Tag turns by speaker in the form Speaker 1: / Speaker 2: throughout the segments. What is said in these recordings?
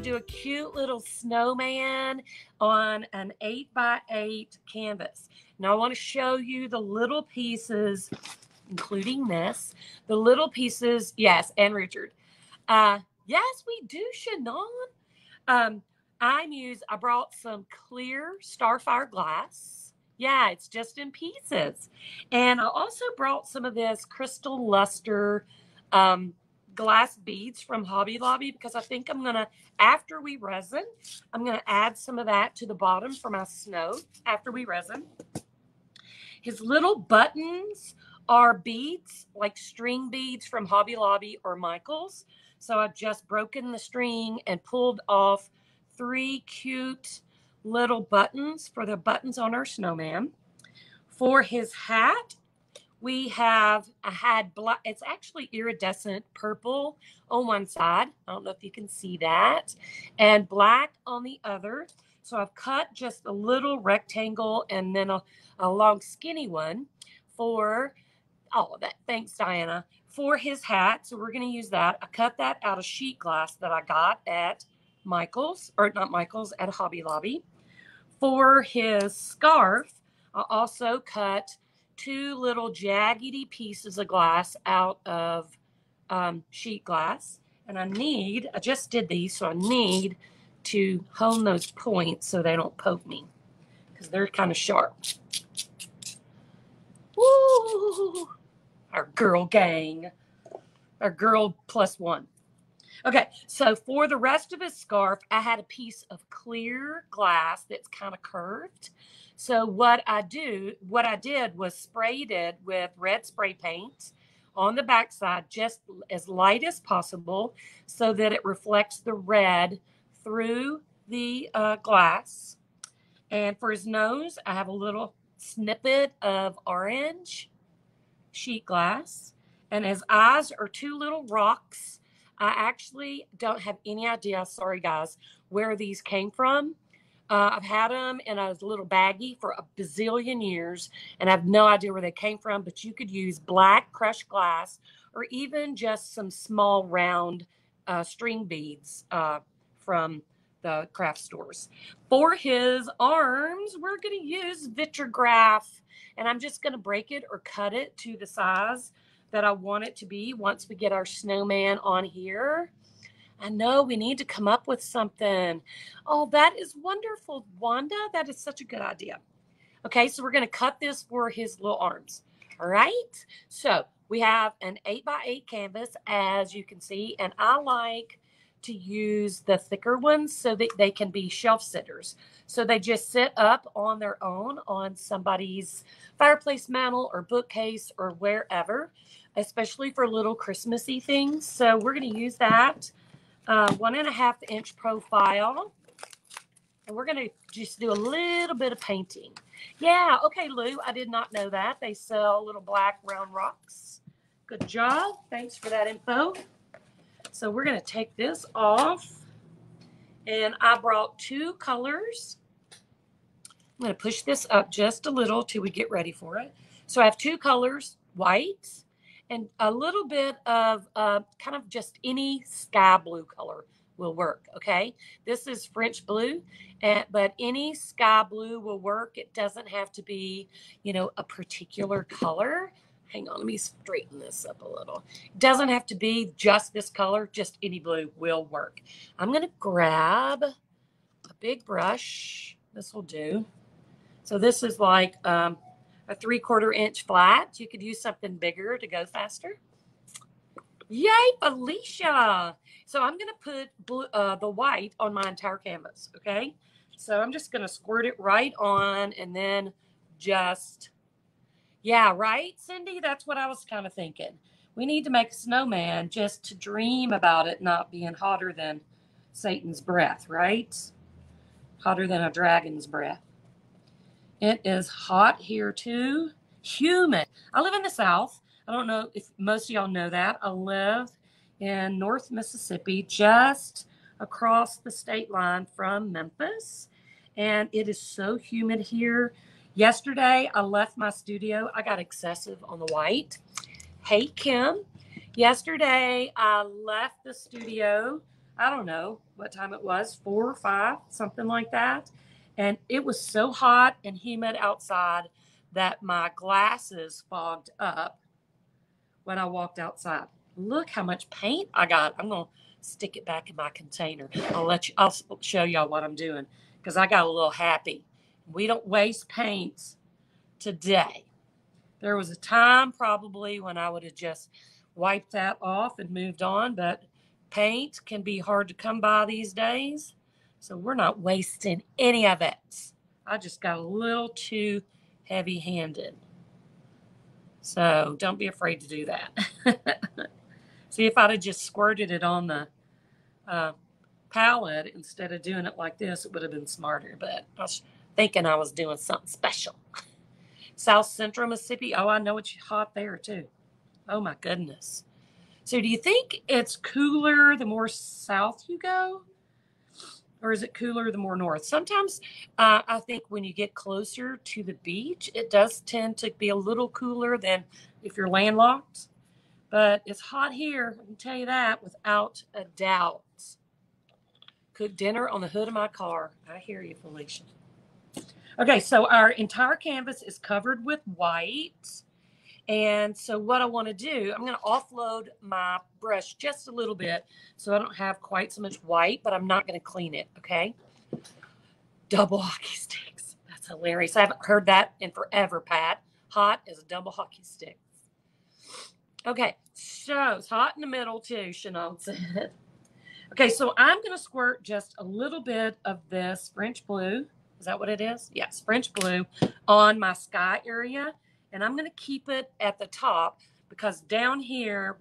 Speaker 1: do a cute little snowman on an 8x8 canvas. Now I want to show you the little pieces, including this, the little pieces. Yes, and Richard. Yes, we do, Shannon. I brought some clear Starfire glass. Yeah, it's just in pieces. And I also brought some of this crystal luster glass beads from Hobby Lobby because I think I'm going to, after we resin, I'm going to add some of that to the bottom for my snow after we resin. His little buttons are beads, like string beads from Hobby Lobby or Michael's. So I've just broken the string and pulled off 3 cute little buttons for the buttons on our snowman. For his hat, I had black, it's actually iridescent purple on one side. I don't know if you can see that, and black on the other. So I've cut just a little rectangle and then a long skinny one for all of that. Thanks, Diana. For his hat, so we're going to use that. I cut that out of sheet glass that I got at Michael's, or not Michael's, at Hobby Lobby. For his scarf, I also cut 2 little jaggedy pieces of glass out of sheet glass. And I just did these, so I need to hone those points so they don't poke me because they're kind of sharp. Woo! Our girl gang. Our girl +1. Okay, so for the rest of his scarf, I had a piece of clear glass that's kind of curved. So what I did was sprayed it with red spray paint on the backside, just as light as possible, so that it reflects the red through the glass. And for his nose, I have a little snippet of orange sheet glass. And his eyes are 2 little rocks. I actually don't have any idea, sorry guys, where these came from. I've had them in a little baggie for a bazillion years, and I have no idea where they came from, but you could use black crushed glass or even just some small round string beads from the craft stores. For his arms, we're going to use Vitrograph, and I'm just going to break it or cut it to the size that I want it to be once we get our snowman on here. I know we need to come up with something. Oh, that is wonderful, Wanda. That is such a good idea. Okay, so we're going to cut this for his little arms. All right. So we have an 8x8 canvas, as you can see, and I like to use the thicker ones so that they can be shelf sitters. So they just sit up on their own on somebody's fireplace mantle or bookcase or wherever, especially for little Christmassy things. So we're going to use that 1.5 inch profile. And we're going to just do a little bit of painting. Yeah, okay, Lou, I did not know that. They sell little black round rocks. Good job. Thanks for that info. So we're going to take this off. And I brought 2 colors. I'm going to push this up just a little till we get ready for it. So I have 2 colors, white and a little bit of kind of just any sky blue color will work, okay? This is French blue, but any sky blue will work. It doesn't have to be, a particular color. Hang on, let me straighten this up a little. It doesn't have to be just this color, just any blue will work. I'm going to grab a big brush. This will do. So this is like a 3/4 inch flat. You could use something bigger to go faster. Yay, Felicia. So I'm going to put the white on my entire canvas, okay? So I'm just going to squirt it right on and then just, yeah, right, Cindy? That's what I was kind of thinking. We need to make a snowman just to dream about it not being hotter than Satan's breath, right? Hotter than a dragon's breath. It is hot here too. Humid. I live in the South. I don't know if most of y'all know that. I live in North Mississippi, just across the state line from Memphis. And it is so humid here. Yesterday, I left my studio. I got excessive on the white. Hey, Kim. Yesterday, I left the studio. I don't know what time it was, 4 or 5, something like that. And it was so hot and humid outside that my glasses fogged up when I walked outside. Look how much paint I got. I'm going to stick it back in my container. I'll show y'all what I'm doing because I got a little happy. We don't waste paints today. There was a time probably when I would have just wiped that off and moved on, but paint can be hard to come by these days. So we're not wasting any of it. I just got a little too heavy-handed. So don't be afraid to do that. See, if I'd have just squirted it on the palette instead of doing it like this, it would have been smarter. But I was thinking I was doing something special. South Central Mississippi. Oh, I know it's hot there too. Oh my goodness. So do you think it's cooler the more south you go? Or is it cooler the more north? Sometimes I think when you get closer to the beach, it does tend to be a little cooler than if you're landlocked. But it's hot here, I can tell you that without a doubt. Cook dinner on the hood of my car. I hear you, Felicia. Okay, so our entire canvas is covered with white. And so what I want to do, I'm going to offload my brush just a little bit so I don't have quite so much white, but I'm not going to clean it, okay? Double hockey sticks. That's hilarious. I haven't heard that in forever, Pat. Hot as a double hockey stick. Okay, so it's hot in the middle too, Shannon said. Okay, so I'm going to squirt just a little bit of this French blue. Is that what it is? Yes, French blue on my sky area. And I'm going to keep it at the top because down here,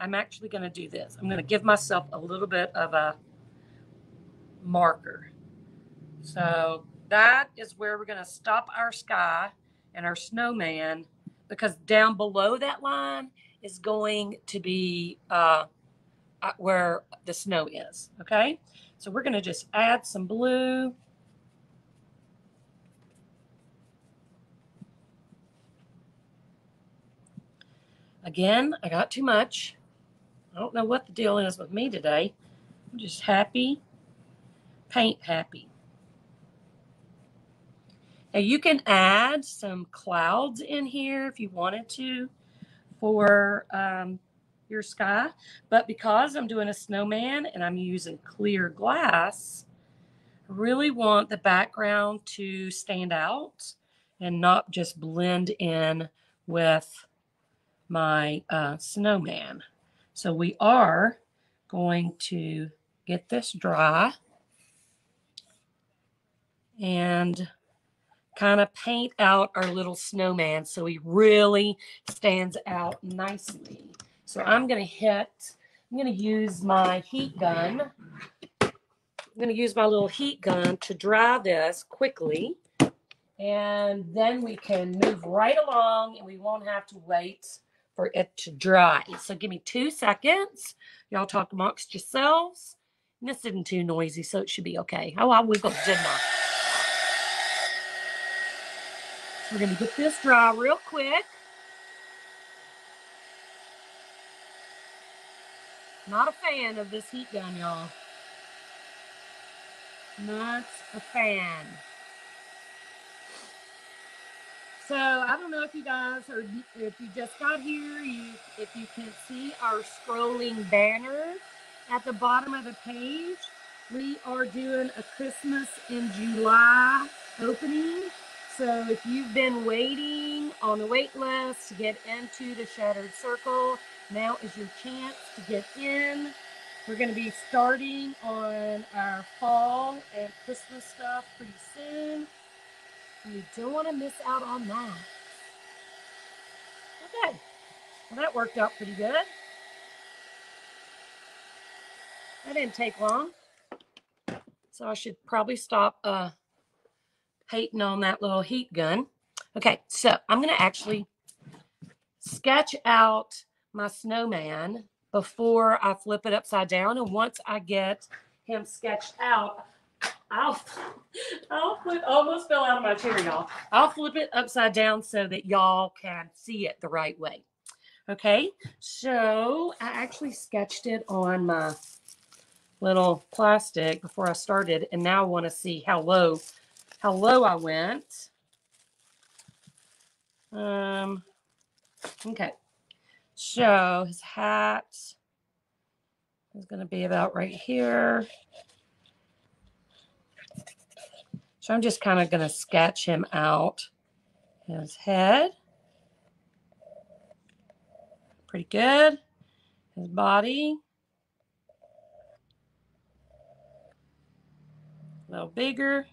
Speaker 1: I'm actually going to do this. I'm going to give myself a little bit of a marker. So that is where we're going to stop our sky and our snowman because down below that line is going to be where the snow is. Okay. So we're going to just add some blue. Again, I got too much. I don't know what the deal is with me today. I'm just happy, paint happy. Now you can add some clouds in here if you wanted to for your sky. But because I'm doing a snowman and I'm using clear glass, I really want the background to stand out and not just blend in with my snowman. So we are going to get this dry and kind of paint out our little snowman so he really stands out nicely. So I'm going to use my heat gun. I'm going to use my little heat gun to dry this quickly. And then we can move right along and we won't have to wait for it to dry. So give me 2 seconds. Y'all talk amongst yourselves. And this isn't too noisy, so it should be okay. Oh, I wiggled, didn't I? So we're going to get this dry real quick. Not a fan of this heat gun, y'all. Not a fan. So I don't know if you guys or if you just got here, if you can see our scrolling banner at the bottom of the page. We are doing a Christmas in July opening. So if you've been waiting on the wait list to get into the Shattered Circle, now is your chance to get in. We're going to be starting on our fall and Christmas stuff pretty soon. You don't want to miss out on that. Okay, well that worked out pretty good. That didn't take long. So I should probably stop hating on that little heat gun. Okay, so I'm going to actually sketch out my snowman before I flip it upside down. And once I get him sketched out, I'll flip, almost fell out of my chair, y'all. I'll flip it upside down so that y'all can see it the right way. Okay, so I actually sketched it on my little plastic before I started, and now I want to see how low I went. Okay. So his hat is going to be about right here. So I'm just kind of going to sketch him out. His head. Pretty good. His body. A little bigger.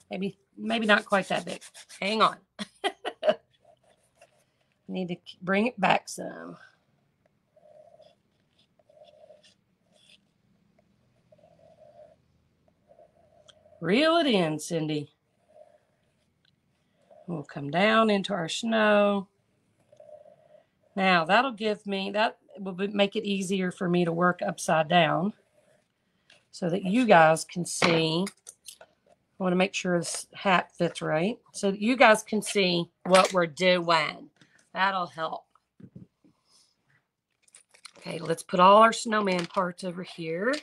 Speaker 1: Maybe not quite that big. Hang on. Need to bring it back some. Reel it in, Cindy. We'll come down into our snow. Now that'll give me, that will make it easier for me to work upside down so that you guys can see. I want to make sure this hat fits right so that you guys can see what we're doing. That'll help. Okay, let's put all our snowman parts over here.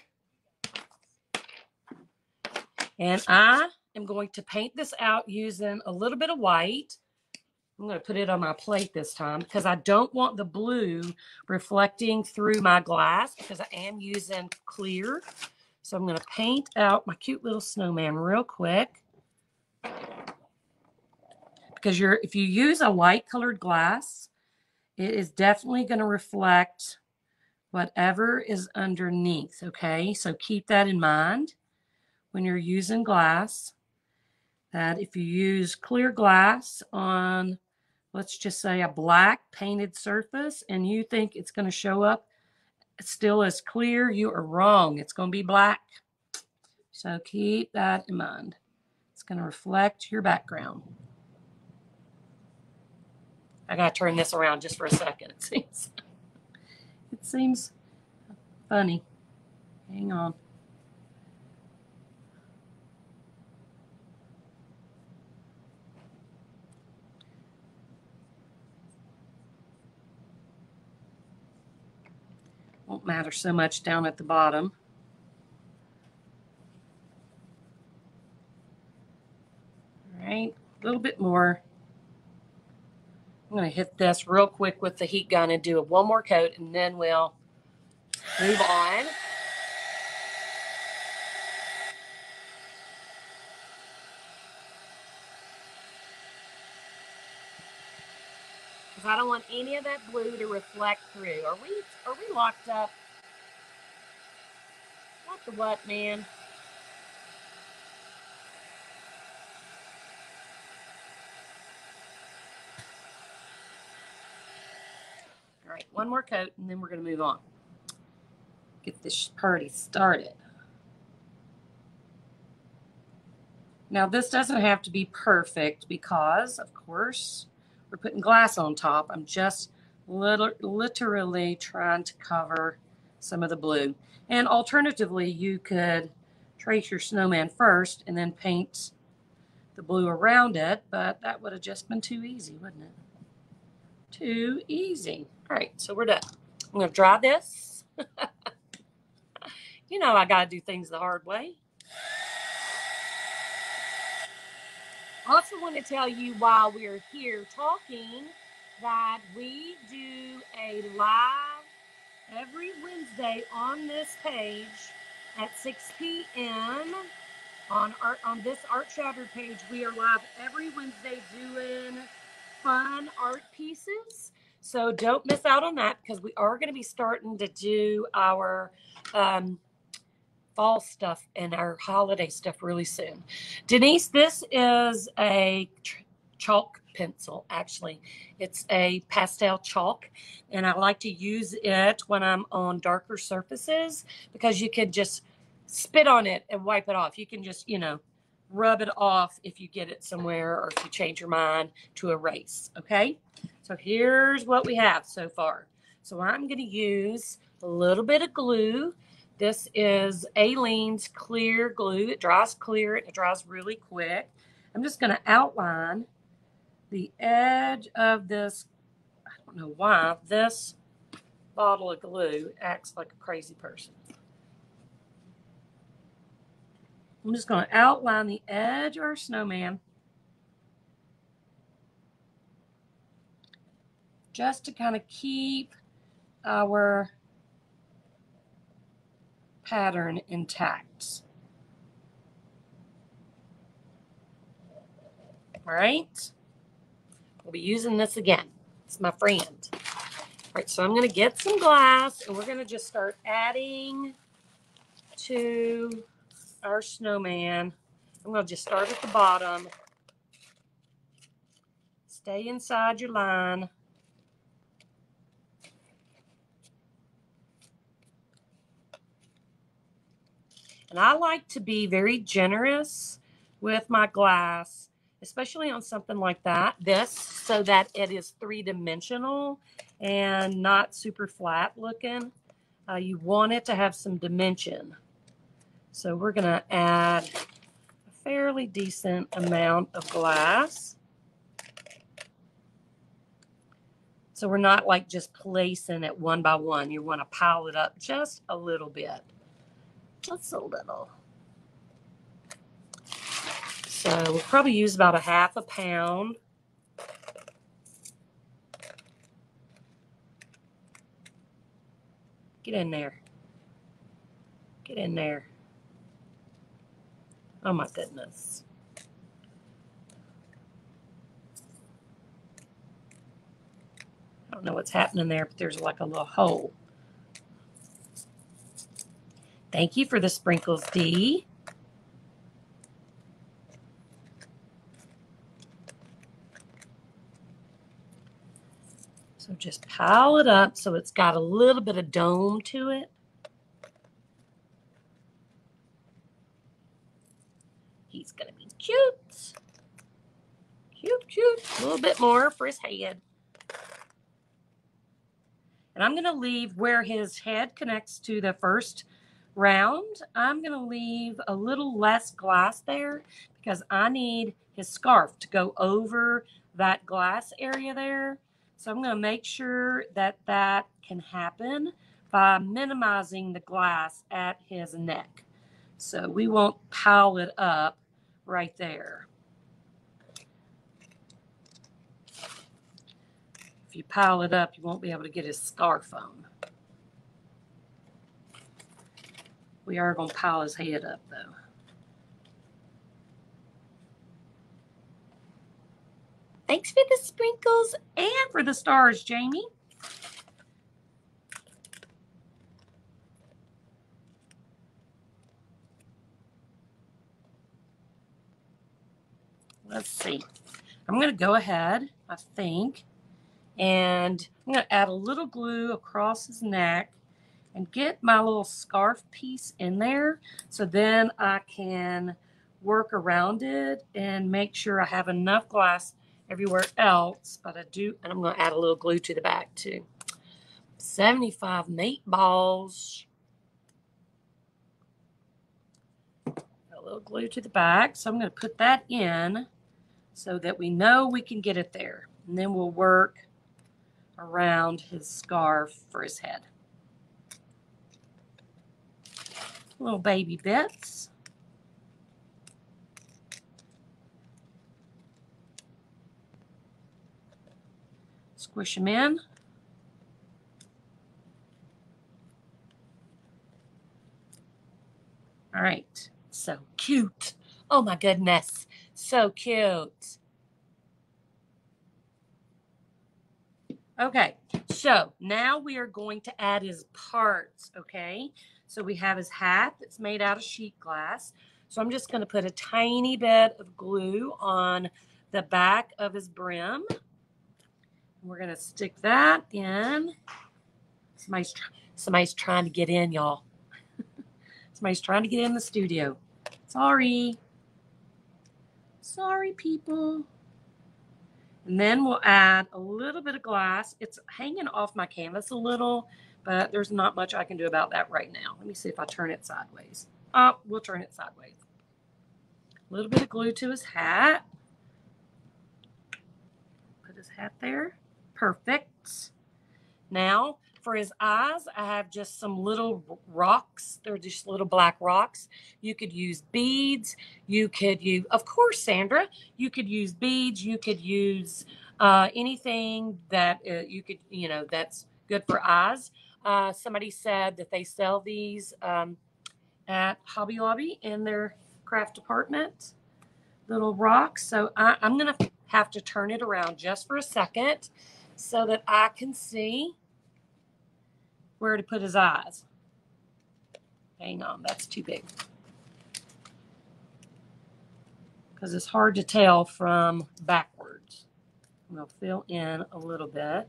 Speaker 1: And I am going to paint this out using a little bit of white. I'm going to put it on my plate this time because I don't want the blue reflecting through my glass because I am using clear. So I'm going to paint out my cute little snowman real quick. Because if you use a light colored glass, it is definitely going to reflect whatever is underneath, okay? So keep that in mind when you're using glass, that if you use clear glass on, let's just say, a black painted surface and you think it's going to show up still as clear, you are wrong. It's going to be black. So keep that in mind. It's going to reflect your background. I got to turn this around just for a second. It seems funny. Hang on. Won't matter so much down at the bottom. All right, a little bit more. I'm going to hit this real quick with the heat gun and do one more coat, and then we'll move on. Because I don't want any of that blue to reflect through. Are we locked up? What the what, man? All right, one more coat, and then we're going to move on. Get this party started. Now, this doesn't have to be perfect because, of course, we're putting glass on top. I'm just literally trying to cover some of the blue. And alternatively, you could trace your snowman first and then paint the blue around it, but that would have just been too easy, wouldn't it? Too easy. All right, so we're done. I'm going to dry this. You know I got to do things the hard way. I also want to tell you while we're here talking that we do a live every Wednesday on this page at 6 p.m. on this Art Shattered page. We are live every Wednesday doing fun art pieces. So don't miss out on that because we are going to be starting to do our fall stuff and our holiday stuff really soon. Denise, this is a chalk pencil, actually. It's a pastel chalk, and I like to use it when I'm on darker surfaces because you can just spit on it and wipe it off. You can just, rub it off if you get it somewhere or if you change your mind to erase, okay? So here's what we have so far. So I'm going to use a little bit of glue. This is Aleene's clear glue. It dries clear. It dries really quick. I'm just going to outline the edge of this. I don't know why. This bottle of glue acts like a crazy person. I'm just going to outline the edge of our snowman just to kind of keep our pattern intact. All right. We'll be using this again. It's my friend. All right, so I'm going to get some glass and we're going to just start adding to our snowman. I'm going to just start at the bottom. Stay inside your line. And I like to be very generous with my glass, especially on something like this, so that it is three-dimensional and not super flat looking. You want it to have some dimension. So we're going to add a fairly decent amount of glass. So we're not like just placing it one by one. You want to pile it up just a little bit. Just a little. So we'll probably use about a half a pound. Get in there. Get in there. Oh my goodness. I don't know what's happening there, but there's like a little hole. Thank you for the sprinkles, Dee. So just pile it up so it's got a little bit of dome to it. He's going to be cute. Cute, cute. A little bit more for his head. And I'm going to leave where his head connects to the first round. I'm going to leave a little less glass there because I need his scarf to go over that glass area there. So I'm going to make sure that that can happen by minimizing the glass at his neck. So we won't pile it up right there. If you pile it up, you won't be able to get his scarf on. We are going to pile his head up, though. Thanks for the sprinkles and for the stars, Jamie. Let's see. I'm going to go ahead, I think, and I'm going to add a little glue across his neck and get my little scarf piece in there so then I can work around it and make sure I have enough glass everywhere else. But I do, and I'm going to add a little glue to the back too. 75 meatballs. A little glue to the back. So I'm going to put that in so that we know we can get it there. And then we'll work around his scarf for his head. Little baby bits. Squish them in. All right. So cute. Oh my goodness. So cute. Okay. So now we are going to add his parts. Okay. So we have his hat that's made out of sheet glass. So I'm just going to put a tiny bit of glue on the back of his brim. We're going to stick that in. Somebody's trying to get in, y'all. Somebody's trying to get in the studio. Sorry. Sorry, people. And then we'll add a little bit of glass. It's hanging off my canvas a little, but there's not much I can do about that right now. Let me see if I turn it sideways. Oh, we'll turn it sideways. A little bit of glue to his hat. Put his hat there. Perfect. Now, For his eyes, I have just some little rocks. They're just little black rocks. You could use beads. You could use, of course, Sandra, you could use beads. You could use anything that you could, that's good for eyes. Somebody said that they sell these at Hobby Lobby in their craft department, little rocks. So I'm going to have to turn it around just for a second so that I can see where to put his eyes. Hang on, that's too big. Because it's hard to tell from backwards. I'm going to fill in a little bit.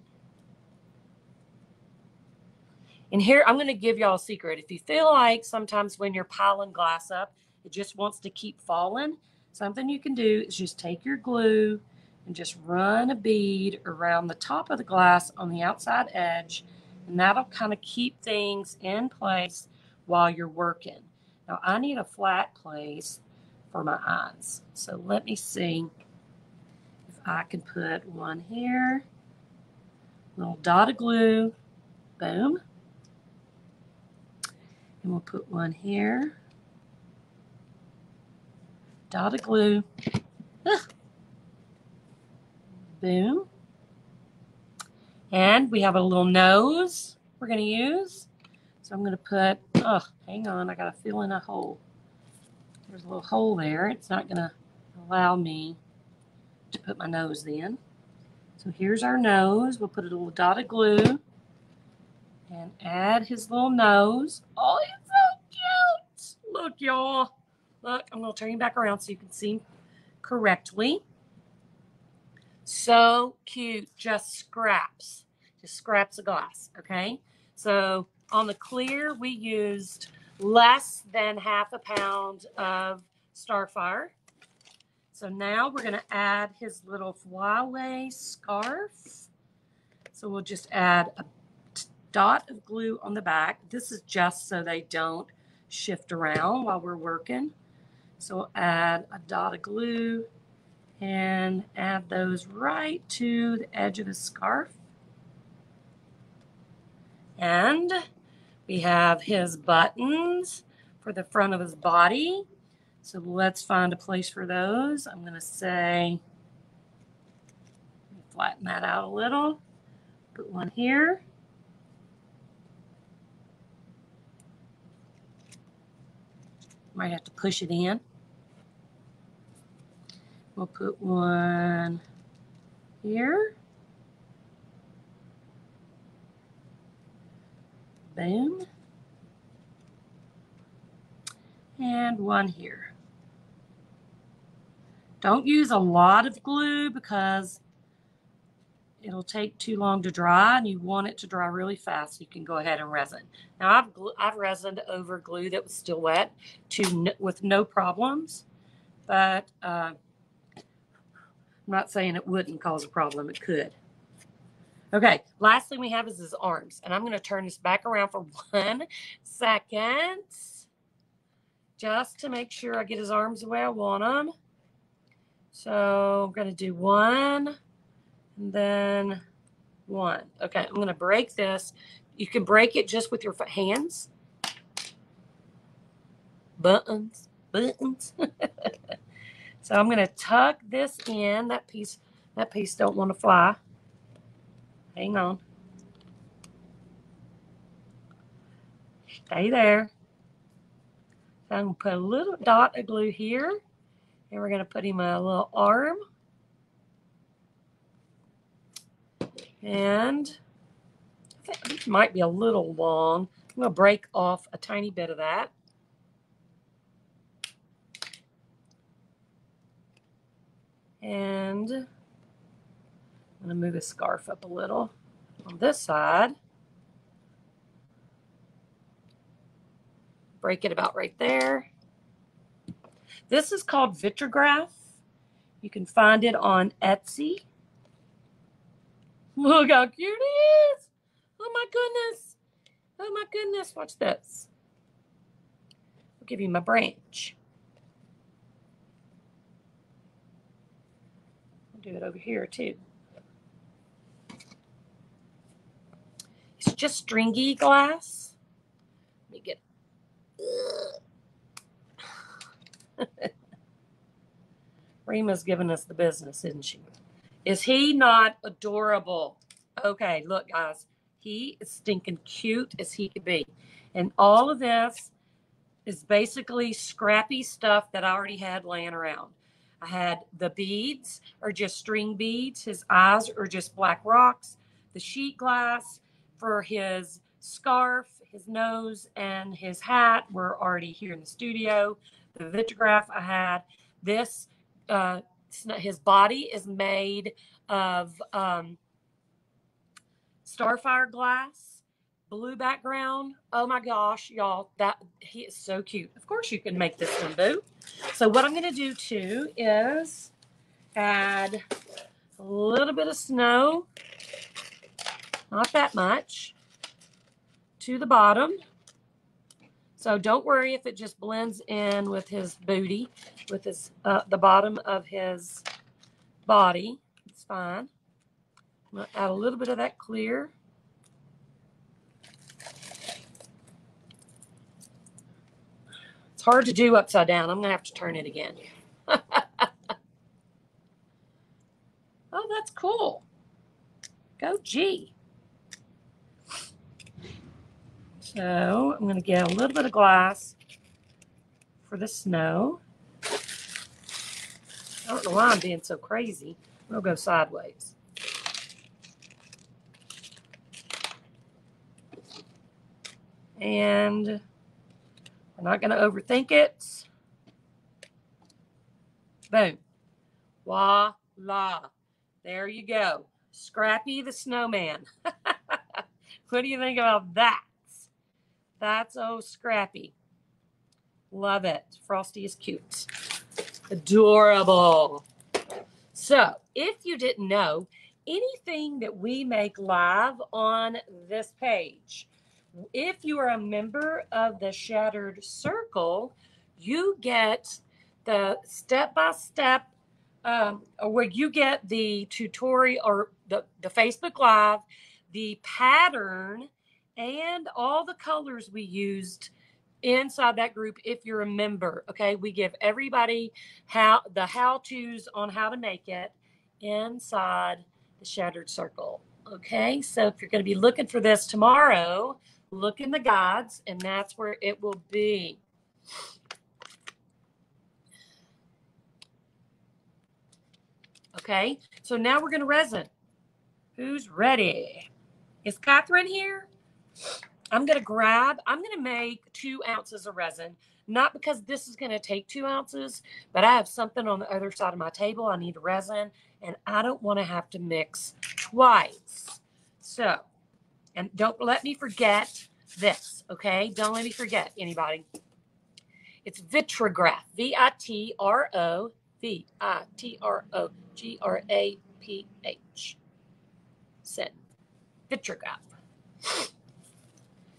Speaker 1: And here, I'm going to give y'all a secret. If you feel like sometimes when you're piling glass up, it just wants to keep falling, something you can do is just take your glue and just run a bead around the top of the glass on the outside edge, and that'll kind of keep things in place while you're working. Now, I need a flat place for my eyes. So let me see if I can put one here, little dot of glue, boom. And we'll put one here. Dot of glue. Boom. And we have a little nose we're going to use. So I'm going to put, hang on, I got to fill in a hole. There's a little hole there. It's not going to allow me to put my nose in. So here's our nose. We'll put a little dot of glue and add his little nose. Oh, he's so cute. Look, y'all. Look, I'm going to turn you back around so you can see correctly. So cute. Just scraps of glass, okay? So on the clear, we used less than half a pound of Starfire. So now we're going to add his little flyaway scarf. So we'll just add a dot of glue on the back. This is just so they don't shift around while we're working. So we'll add a dot of glue and add those right to the edge of the scarf. And we have his buttons for the front of his body. So let's find a place for those. I'm going to say, flatten that out a little. Put one here. Might have to push it in. We'll put one here. Boom. And one here. Don't use a lot of glue because it'll take too long to dry, and you want it to dry really fast so you can go ahead and resin. Now, I've resined over glue that was still wet with no problems, but I'm not saying it wouldn't cause a problem. It could. Okay, last thing we have is his arms, and I'm going to turn this back around for 1 second just to make sure I get his arms the way I want them. So I'm going to do one and then one. Okay, I'm going to break this. You can break it just with your hands. Buttons. So I'm going to tuck this in. That piece don't want to fly. Hang on. Stay there. So I'm going to put a little dot of glue here. And we're going to put him a little arm. And I think this might be a little long. I'm going to break off a tiny bit of that. And I'm going to move his scarf up a little on this side. Break it about right there. This is called vitrograph. You can find it on Etsy. Look how cute he is. Oh my goodness. Oh my goodness. Watch this. I'll give you my branch. I'll do it over here too. He's just stringy glass. Let me get Rima's giving us the business, isn't she? Is he not adorable? Okay, look, guys. He is stinking cute as he could be. And all of this is basically scrappy stuff that I already had laying around. I had the beads are just string beads. His eyes are just black rocks. The sheet glass for his scarf, his nose, and his hat were already here in the studio. The vitrograph I had. This, his body is made of Starfire glass, blue background. Oh my gosh, y'all, that he is so cute. Of course you can make this one, boo. So what I'm going to do too is add a little bit of snow, not that much, to the bottom. So don't worry if it just blends in with his booty, with his the bottom of his body. It's fine. I'm going to add a little bit of that clear. It's hard to do upside down. I'm going to have to turn it again. Oh, that's cool. Go G. So I'm going to get a little bit of glass for the snow. I don't know why I'm being so crazy. We'll go sideways. And we're not going to overthink it. Boom. Voila. There you go. Scrappy the Snowman. What do you think about that? That's Scrappy. Love it. Frosty is cute. Adorable. So, if you didn't know, anything that we make live on this page, if you are a member of the Shattered Circle, you get the step-by-step, where you get the tutorial or the Facebook Live, the pattern, and all the colors we used inside that group if you're a member. Okay, we give everybody the how-tos on how to make it inside the Shattered Circle. Okay, so if you're going to be looking for this tomorrow, look in the guides, and that's where it will be. Okay, so now we're going to resin. Who's ready? Is Catherine here? I'm going to make 2 ounces of resin, not because this is going to take 2 ounces, but I have something on the other side of my table. I need resin, and I don't want to have to mix twice. So, and don't let me forget this, okay? Don't let me forget, anybody. It's vitrograph, Vitrograph, Sin. Vitrograph.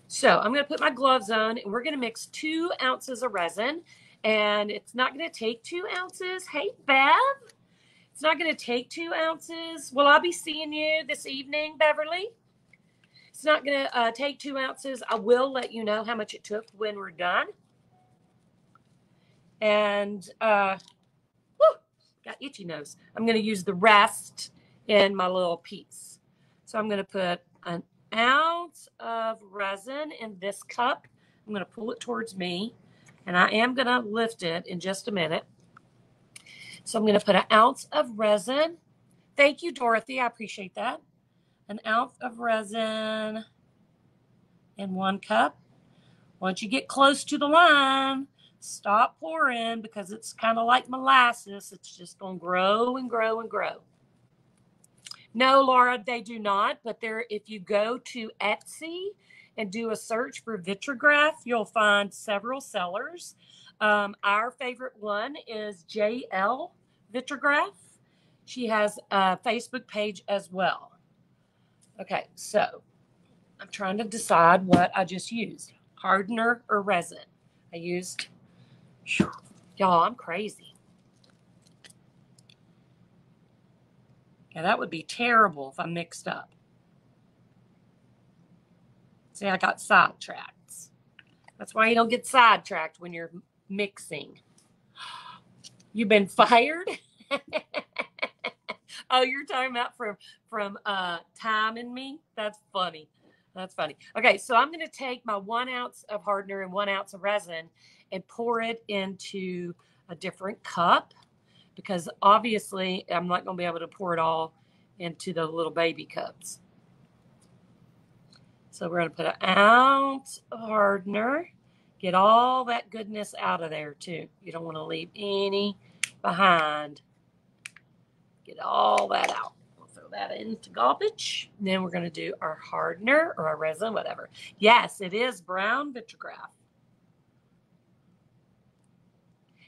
Speaker 1: So I'm going to put my gloves on, and we're going to mix 2 ounces of resin, and it's not going to take 2 ounces. Hey, Bev. It's not going to take 2 ounces. Will I be seeing you this evening, Beverly? It's not going to take 2 ounces. I will let you know how much it took when we're done. And, got itchy nose. I'm going to use the rest in my little piece. So I'm going to put an ounce of resin in this cup. I'm going to pull it towards me, and I am going to lift it in just a minute. So I'm going to put an ounce of resin. Thank you, Dorothy. I appreciate that. An ounce of resin in 1 cup. Once you get close to the line, stop pouring, because it's kind of like molasses. It's just going to grow and grow and grow. No, Laura, they do not. But if you go to Etsy and do a search for vitrograph, you'll find several sellers. Our favorite one is JL Vitrograph. She has a Facebook page as well. Okay, so I'm trying to decide what I just used, hardener or resin. I used, y'all, I'm crazy. Yeah, that would be terrible if I mixed up. See, I got sidetracked. That's why you don't get sidetracked when you're mixing. You've been fired? Oh, you're talking about from timing me? That's funny. That's funny. Okay, so I'm going to take my 1 ounce of hardener and 1 ounce of resin and pour it into a different cup, because obviously I'm not going to be able to pour it all into the little baby cups. So we're going to put an ounce of hardener. Get all that goodness out of there too. You don't want to leave any behind. Get all that out. We'll throw that into garbage. And then we're going to do our hardener or our resin, whatever. Yes, it is brown vitrograph.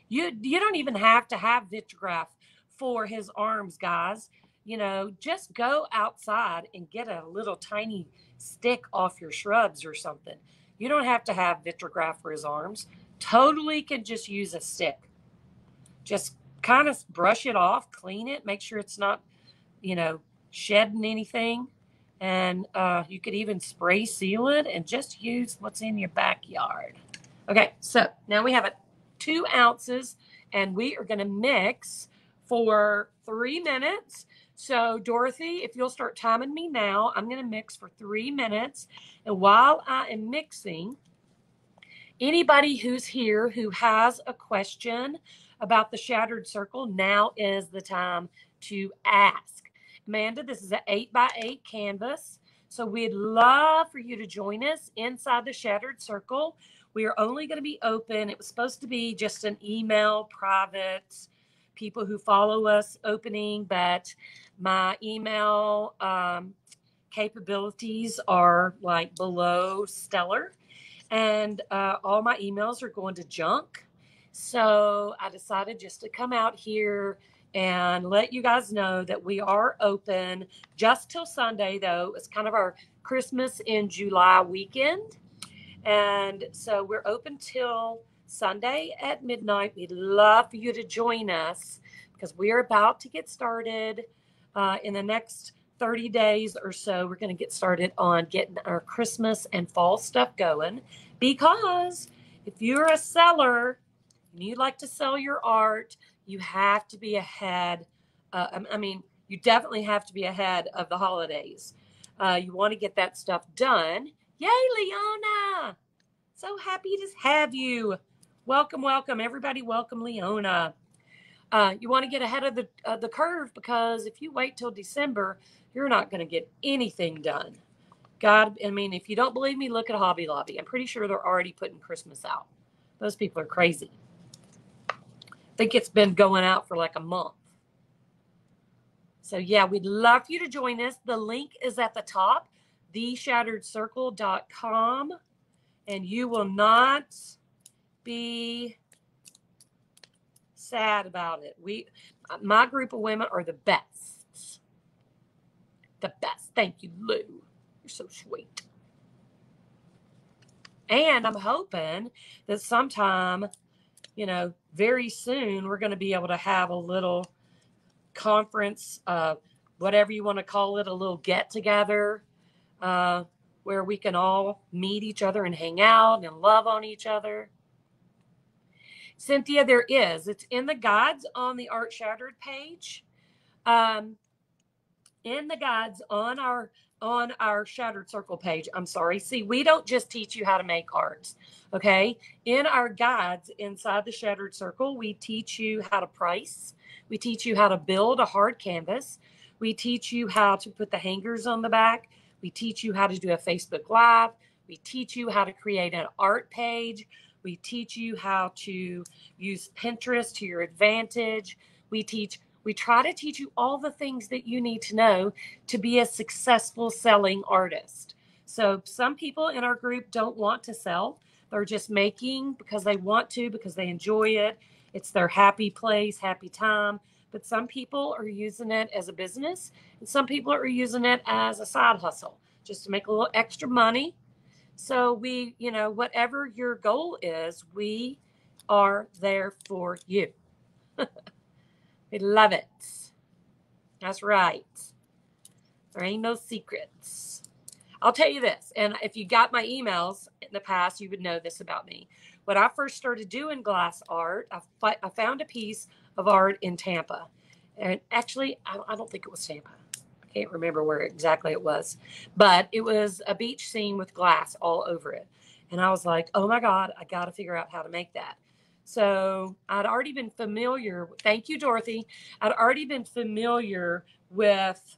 Speaker 1: You don't even have to have vitrograph for his arms, guys. You know, just go outside and get a little tiny stick off your shrubs or something. You don't have to have vitrograph for his arms. Totally can just use a stick. Just kind of brush it off, clean it, make sure it's not, shedding anything. And you could even spray seal it and just use what's in your backyard. Okay, so now we have 2 ounces, and we are going to mix for 3 minutes. So, Dorothy, if you'll start timing me now, I'm going to mix for 3 minutes. And while I am mixing, anybody who's here who has a question about the shattered circle, now is the time to ask. Amanda, this is an 8x8 canvas. So we'd love for you to join us inside the shattered circle. We are only going to be open. It was supposed to be just an email, private, people who follow us opening, but my email capabilities are like below stellar. And all my emails are going to junk. So I decided just to come out here and let you guys know that we are open just till Sunday, though. It's kind of our Christmas in July weekend. And so we're open till Sunday at midnight. We'd love for you to join us because we are about to get started in the next 30 days or so. We're going to get started on getting our Christmas and fall stuff going, because if you're a seller and you'd like to sell your art, you have to be ahead. You definitely have to be ahead of the holidays. You want to get that stuff done. Yay, Leona! So happy to have you. Welcome, welcome. Everybody welcome Leona. You want to get ahead of the curve, because if you wait till December, you're not going to get anything done. God, if you don't believe me, look at Hobby Lobby. I'm pretty sure they're already putting Christmas out. Those people are crazy. I think it's been going out for like a month. So yeah, we'd love for you to join us. The link is at the top, theshatteredcircle.com, and you will not be sad about it. My group of women are the best. The best. Thank you, Lou. You're so sweet. And I'm hoping that sometime, very soon, we're going to be able to have a little conference, whatever you want to call it, a little get together, where we can all meet each other and hang out and love on each other. Cynthia, there is. It's in the guides on the Art Shattered page. In the guides on our Shattered Circle page. I'm sorry. See, we don't just teach you how to make arts. Okay. In our guides inside the Shattered Circle, we teach you how to price. We teach you how to build a hard canvas. We teach you how to put the hangers on the back. We teach you how to do a Facebook Live. We teach you how to create an art page. We teach you how to use Pinterest to your advantage. We try to teach you all the things that you need to know to be a successful selling artist. So some people in our group don't want to sell. They're just making because they want to, because they enjoy it. It's their happy place, happy time. But some people are using it as a business, and some people are using it as a side hustle, just to make a little extra money. So whatever your goal is, we are there for you. We love it. That's right. There ain't no secrets. I'll tell you this, and if you got my emails in the past, you would know this about me. When I first started doing glass art, I found a piece of art in Tampa. And actually, I don't think it was Tampa. I can't remember where exactly it was. But it was a beach scene with glass all over it. And I was like, oh my God, I got to figure out how to make that. So I'd already been familiar. Thank you, Dorothy. I'd already been familiar with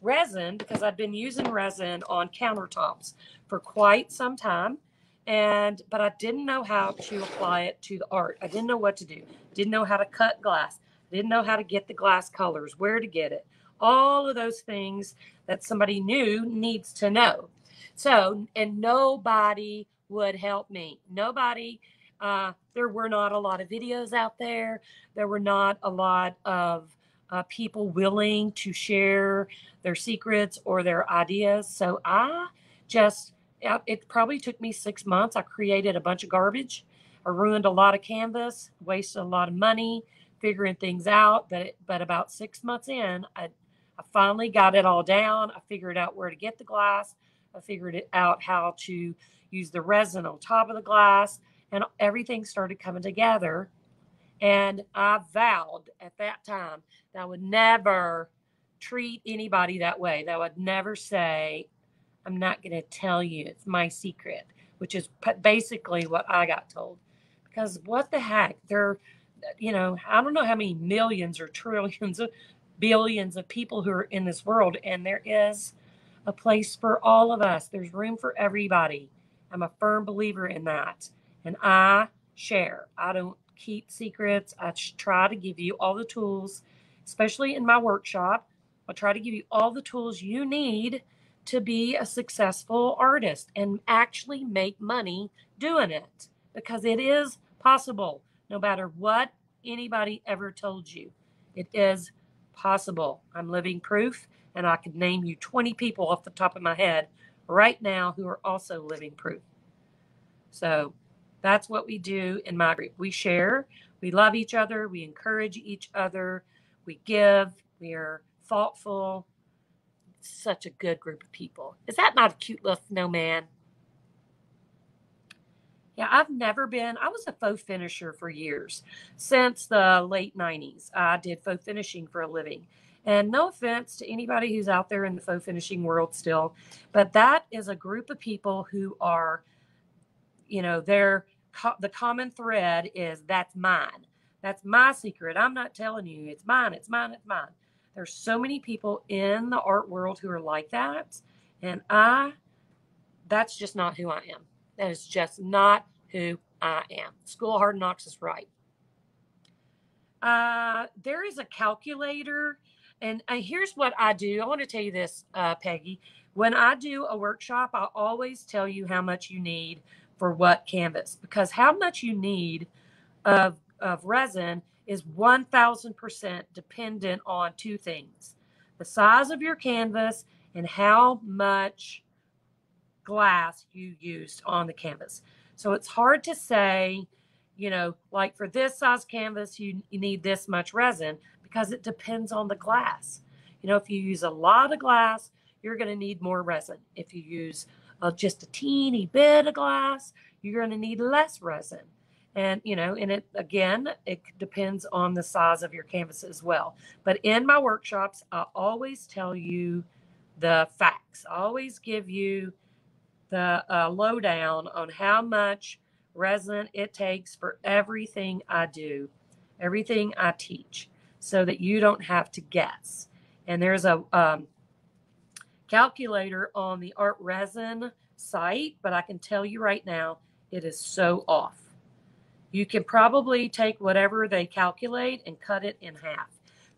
Speaker 1: resin because I'd been using resin on countertops for quite some time. But I didn't know how to apply it to the art. I didn't know what to do. Didn't know how to cut glass. Didn't know how to get the glass colors, where to get it. All of those things that somebody new needs to know. So, and nobody would help me. Nobody. There were not a lot of videos out there. There were not a lot of people willing to share their secrets or their ideas. So I just, it probably took me 6 months. I created a bunch of garbage. I ruined a lot of canvas, wasted a lot of money figuring things out. But about 6 months in, I finally got it all down. I figured out where to get the glass. I figured it out how to use the resin on top of the glass, and everything started coming together. And I vowed at that time that I would never treat anybody that way. That I would never say, I'm not going to tell you. It's my secret, which is basically what I got told. Because what the heck? I don't know how many millions or trillions of billions of people who are in this world, and there is a place for all of us. There's room for everybody. I'm a firm believer in that. And I share. I don't keep secrets. I try to give you all the tools, especially in my workshop. I try to give you all the tools you need to be a successful artist and actually make money doing it, because it is possible, no matter what anybody ever told you. It is possible. I'm living proof, and I could name you 20 people off the top of my head right now who are also living proof. So that's what we do in my group. We share, we love each other, we encourage each other, we give, we are thoughtful. Such a good group of people. Is that not a cute little snowman? Yeah, I was a faux finisher for years. Since the late 90s, I did faux finishing for a living. And no offense to anybody who's out there in the faux finishing world still, but that is a group of people who are, the common thread is that's mine. That's my secret. I'm not telling you. It's mine. It's mine. It's mine. There's so many people in the art world who are like that. And that's just not who I am. That is just not who I am. School of Hard Knocks is right. There is a calculator. And here's what I do. I want to tell you this, Peggy. When I do a workshop, I always tell you how much you need for what canvas, because how much you need of resin is 1000% dependent on two things: the size of your canvas and how much glass you used on the canvas. So it's hard to say, like for this size canvas, you need this much resin, because it depends on the glass. If you use a lot of glass, you're going to need more resin. If you use just a teeny bit of glass, you're going to need less resin. And, it depends on the size of your canvas as well. But in my workshops, I always tell you the facts. I always give you the lowdown on how much resin it takes for everything I do, everything I teach, so that you don't have to guess. And there's a calculator on the Art Resin site, but I can tell you right now, it is so off. You can probably take whatever they calculate and cut it in half.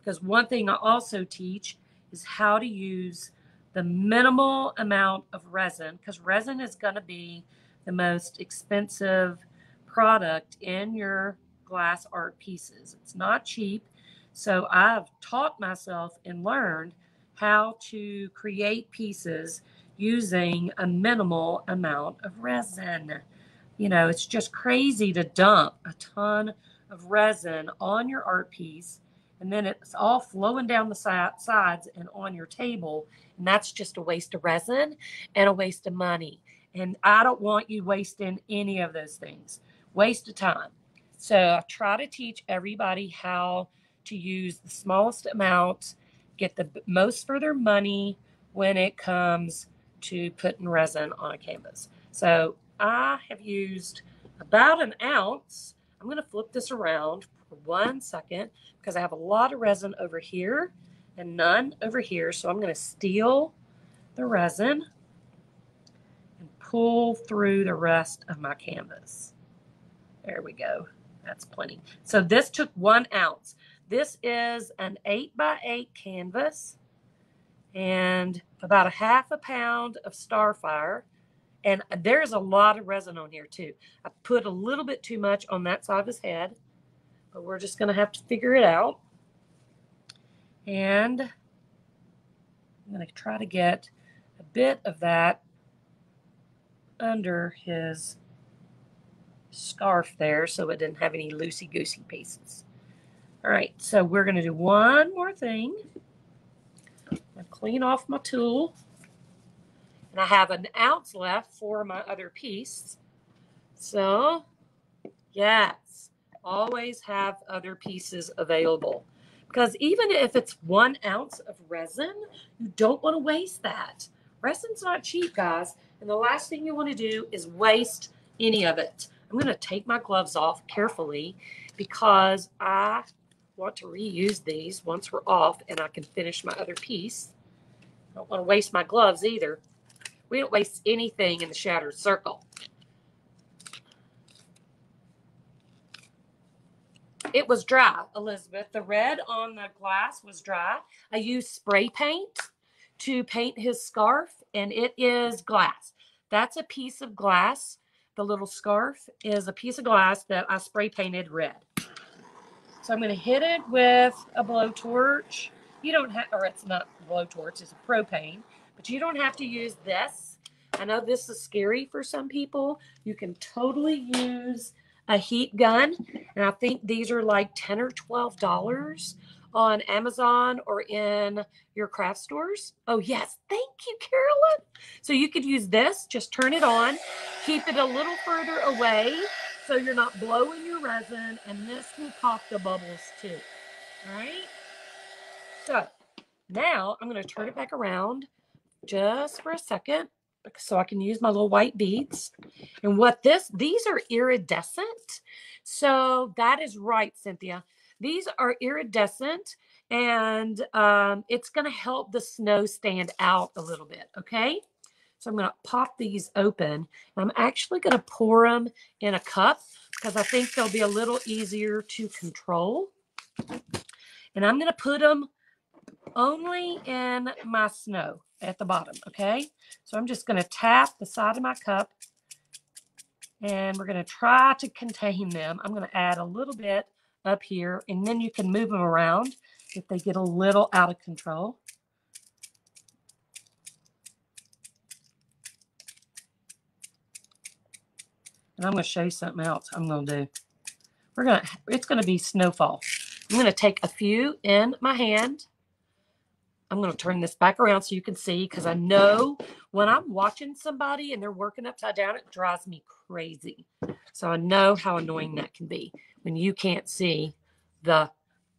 Speaker 1: Because one thing I also teach is how to use the minimal amount of resin, because resin is going to be the most expensive product in your glass art pieces. It's not cheap. So I've taught myself and learned how to create pieces using a minimal amount of resin. It's just crazy to dump a ton of resin on your art piece and then it's all flowing down the sides and on your table. And that's just a waste of resin and a waste of money. And I don't want you wasting any of those things. Waste of time. So I try to teach everybody how to use the smallest amount, get the most for their money when it comes to putting resin on a canvas. So I have used about an ounce. I'm going to flip this around for 1 second because I have a lot of resin over here and none over here. So I'm going to steal the resin and pull through the rest of my canvas. There we go. That's plenty. So this took 1 ounce. This is an 8x8 canvas and about a half a pound of Starfire. And there's a lot of resin on here too. I put a little bit too much on that side of his head, but we're just going to have to figure it out. And I'm going to try to get a bit of that under his scarf there so it didn't have any loosey-goosey pieces. All right, so we're going to do one more thing. I'm going to clean off my tool. And I have an ounce left for my other piece. So, yes, always have other pieces available. Because even if it's 1 ounce of resin, you don't want to waste that. Resin's not cheap, guys. And the last thing you want to do is waste any of it. I'm going to take my gloves off carefully because I want to reuse these once we're off and I can finish my other piece. I don't want to waste my gloves either. We don't waste anything in the Shattered Circle. It was dry, Elizabeth. The red on the glass was dry. I used spray paint to paint his scarf, and it is glass. That's a piece of glass. The little scarf is a piece of glass that I spray painted red. So I'm going to hit it with a blowtorch. You don't have, or it's not a blowtorch, it's a propane, but you don't have to use this. I know this is scary for some people. You can totally use a heat gun, and I think these are like $10 or $12 on Amazon or in your craft stores. Oh, yes. Thank you, Carolyn. So you could use this. Just turn it on. Keep it a little further away so you're not blowing your resin, and this will pop the bubbles too. All right? So now I'm going to turn it back around just for a second so I can use my little white beads. And what these are iridescent. So that is right, Cynthia. These are iridescent, and it's going to help the snow stand out a little bit, okay? So I'm going to pop these open. I'm actually going to pour them in a cup because I think they'll be a little easier to control. And I'm going to put them only in my snow at the bottom, okay? So I'm just going to tap the side of my cup, and we're going to try to contain them. I'm going to add a little bit up here, and then you can move them around if they get a little out of control. And I'm going to show you something else I'm going to do. It's going to be snowfall. I'm going to take a few in my hand. I'm going to turn this back around so you can see, because I know when I'm watching somebody and they're working upside down, it drives me crazy. So I know how annoying that can be when you can't see the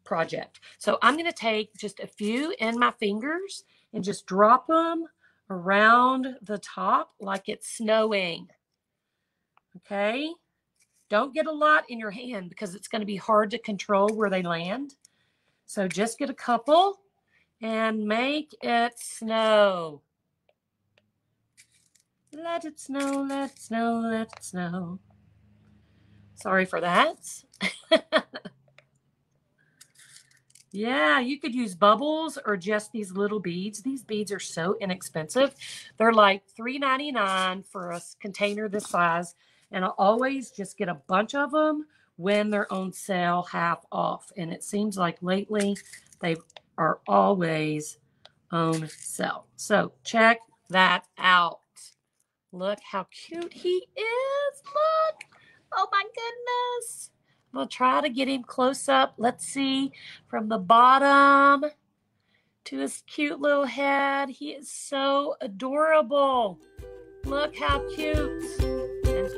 Speaker 1: project. So I'm going to take just a few in my fingers and just drop them around the top like it's snowing. Okay? Don't get a lot in your hand because it's going to be hard to control where they land. So just get a couple and make it snow. Let it snow, let it snow, let it snow. Sorry for that. Yeah, you could use bubbles or just these little beads. These beads are so inexpensive. They're like $3.99 for a container this size. And I always just get a bunch of them when they're on sale half off. And it seems like lately they are always on sale. So check that out. Look how cute he is. Look. Oh my goodness. We'll try to get him close up. Let's see from the bottom to his cute little head. He is so adorable. Look how cute. And